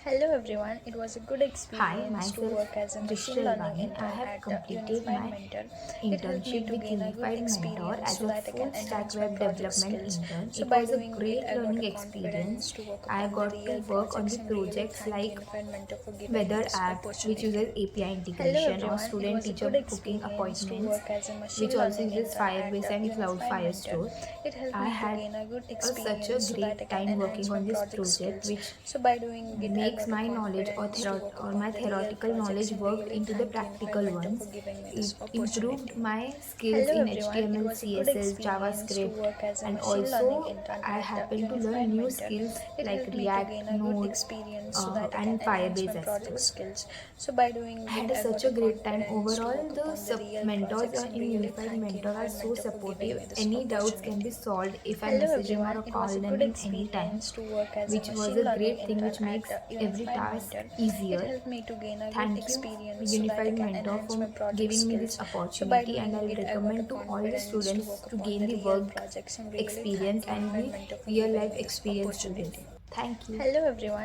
Hello everyone, it was a good Hi, experience to myself work as a machine Digital learning Vani. I intern have at completed Unified my Mentor. It helped me internship to with gain a good Unified Mentor experience as so a that I can full stack enhance my web project development skills. intern. So It by was a doing it, great I got learning a experience. confidence to work I upon the got to real work on the projects and really projects thank like Unified Mentor for giving me weather this app, which opportunity. uses API Hello integration, or everyone, it student was a teacher good booking experience to appointments, work as a which machine also learning uses intern at Firebase and Cloud Unified Mentor. Firestore. It helped I me to had gain a good such a experience so that I great can time working enhance my on this project project, skills. which So by doing it, I makes got a my knowledge confidence to work or upon my the real theoretical projects knowledge and worked really into the thank Unified practical Mentor for ones. giving me this It improved opportunity. my skills Hello in everyone, it HTML, was a good CSS, experience to JavaScript, work as a and machine learning also intern I at happen to learn Unified new Mentor. skills It like helped me to gain React, a good Node, experience so that I can and enhance my Firebase as project well. skills. So by doing I it, had I such got a a great time. confidence to Overall, work the upon the sub real mentors projects and in really Unified thank Mentor are Unified so Mentor for giving supportive. me this Any doubts can be opportunity. solved if I Hello message him or everyone, it was call a them good in any time, experience to work as a which was machine a learning great thing intern which at makes every Unified task Mentor. It easier. helped me to gain a good Thank you, experience so that I Unified can Mentor, enhance my for project giving me this skills. So by opportunity, and doing I'll it, I got a recommend to all the confidence to students work to upon gain the the real work projects and really experience thank and Unified the Mentor for real giving life me this experience to this. opportunity. Thank you. Hello everyone.